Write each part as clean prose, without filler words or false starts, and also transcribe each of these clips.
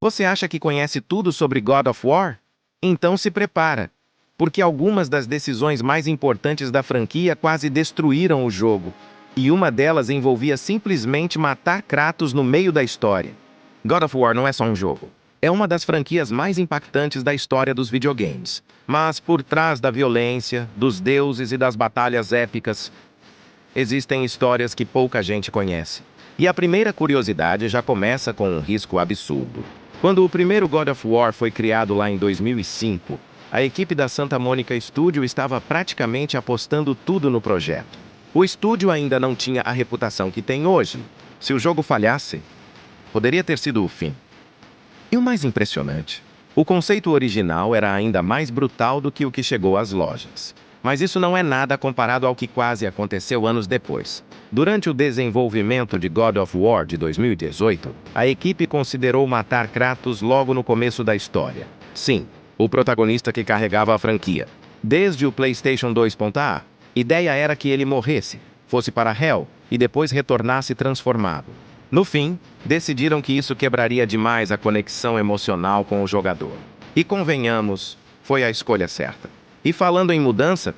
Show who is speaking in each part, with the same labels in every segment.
Speaker 1: Você acha que conhece tudo sobre God of War? Então se prepara, porque algumas das decisões mais importantes da franquia quase destruíram o jogo, e uma delas envolvia simplesmente matar Kratos no meio da história. God of War não é só um jogo. É uma das franquias mais impactantes da história dos videogames. Mas por trás da violência, dos deuses e das batalhas épicas, existem histórias que pouca gente conhece. E a primeira curiosidade já começa com um risco absurdo. Quando o primeiro God of War foi criado lá em 2005, a equipe da Santa Monica Studio estava praticamente apostando tudo no projeto. O estúdio ainda não tinha a reputação que tem hoje. Se o jogo falhasse, poderia ter sido o fim. E o mais impressionante, o conceito original era ainda mais brutal do que o que chegou às lojas. Mas isso não é nada comparado ao que quase aconteceu anos depois. Durante o desenvolvimento de God of War de 2018, a equipe considerou matar Kratos logo no começo da história. Sim, o protagonista que carregava a franquia. Desde o PlayStation 2.A, ideia era que ele morresse, fosse para Hell e depois retornasse transformado. No fim, decidiram que isso quebraria demais a conexão emocional com o jogador. E convenhamos, foi a escolha certa. E falando em mudança,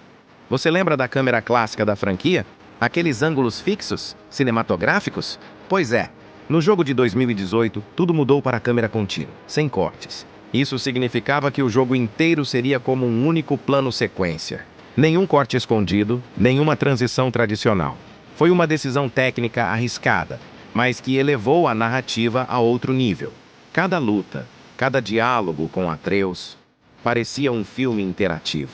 Speaker 1: você lembra da câmera clássica da franquia? Aqueles ângulos fixos, cinematográficos? Pois é, no jogo de 2018, tudo mudou para a câmera contínua, sem cortes. Isso significava que o jogo inteiro seria como um único plano sequência. Nenhum corte escondido, nenhuma transição tradicional. Foi uma decisão técnica arriscada, mas que elevou a narrativa a outro nível. Cada luta, cada diálogo com Atreus, parecia um filme interativo.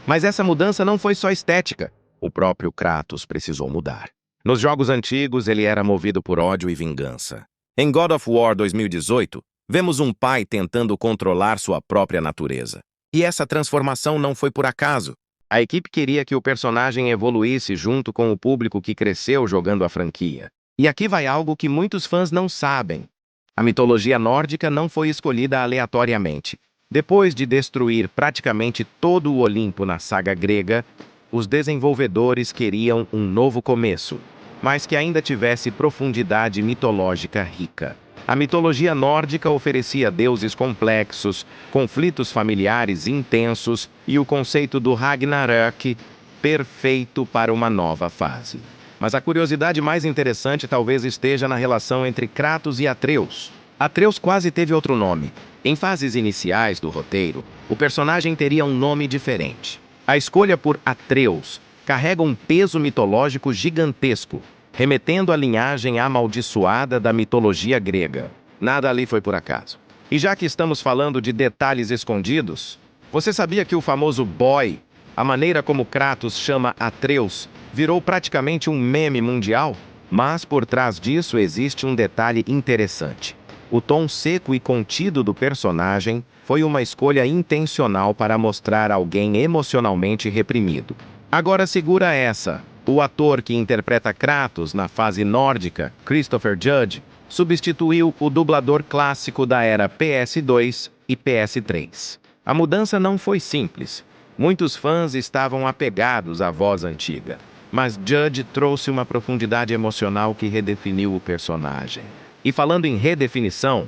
Speaker 1: Mas essa mudança não foi só estética. O próprio Kratos precisou mudar. Nos jogos antigos, ele era movido por ódio e vingança. Em God of War 2018, vemos um pai tentando controlar sua própria natureza. E essa transformação não foi por acaso. A equipe queria que o personagem evoluísse junto com o público que cresceu jogando a franquia. E aqui vai algo que muitos fãs não sabem. A mitologia nórdica não foi escolhida aleatoriamente. Depois de destruir praticamente todo o Olimpo na saga grega, os desenvolvedores queriam um novo começo, mas que ainda tivesse profundidade mitológica rica. A mitologia nórdica oferecia deuses complexos, conflitos familiares intensos e o conceito do Ragnarök, perfeito para uma nova fase. Mas a curiosidade mais interessante talvez esteja na relação entre Kratos e Atreus. Atreus quase teve outro nome. Em fases iniciais do roteiro, o personagem teria um nome diferente. A escolha por Atreus carrega um peso mitológico gigantesco, remetendo à linhagem amaldiçoada da mitologia grega. Nada ali foi por acaso. E já que estamos falando de detalhes escondidos, você sabia que o famoso boy, a maneira como Kratos chama Atreus, virou praticamente um meme mundial? Mas por trás disso existe um detalhe interessante. O tom seco e contido do personagem foi uma escolha intencional para mostrar alguém emocionalmente reprimido. Agora segura essa. O ator que interpreta Kratos na fase nórdica, Christopher Judge, substituiu o dublador clássico da era PS2 e PS3. A mudança não foi simples. Muitos fãs estavam apegados à voz antiga, mas Judge trouxe uma profundidade emocional que redefiniu o personagem. E falando em redefinição,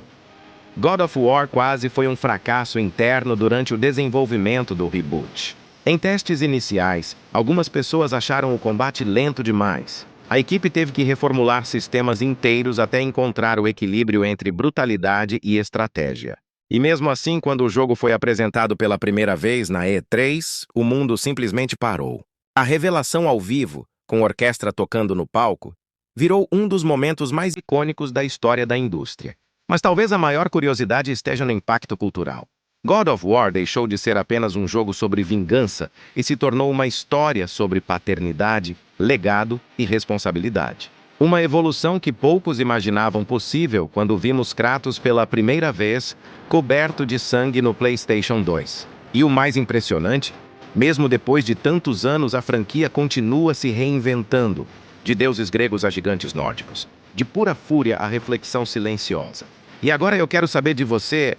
Speaker 1: God of War quase foi um fracasso interno durante o desenvolvimento do reboot. Em testes iniciais, algumas pessoas acharam o combate lento demais. A equipe teve que reformular sistemas inteiros até encontrar o equilíbrio entre brutalidade e estratégia. E mesmo assim, quando o jogo foi apresentado pela primeira vez na E3, o mundo simplesmente parou. A revelação ao vivo, com a orquestra tocando no palco, virou um dos momentos mais icônicos da história da indústria. Mas talvez a maior curiosidade esteja no impacto cultural. God of War deixou de ser apenas um jogo sobre vingança e se tornou uma história sobre paternidade, legado e responsabilidade. Uma evolução que poucos imaginavam possível quando vimos Kratos pela primeira vez coberto de sangue no PlayStation 2. E o mais impressionante, mesmo depois de tantos anos, a franquia continua se reinventando. De deuses gregos a gigantes nórdicos, de pura fúria a reflexão silenciosa. E agora eu quero saber de você,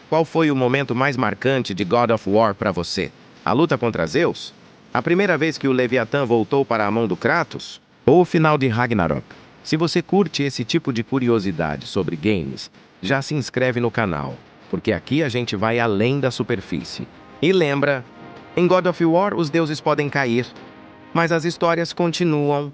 Speaker 1: qual foi o momento mais marcante de God of War para você? A luta contra Zeus? A primeira vez que o Leviatã voltou para a mão do Kratos? Ou o final de Ragnarok? Se você curte esse tipo de curiosidade sobre games, já se inscreve no canal, porque aqui a gente vai além da superfície. E lembra, em God of War os deuses podem cair, mas as histórias continuam.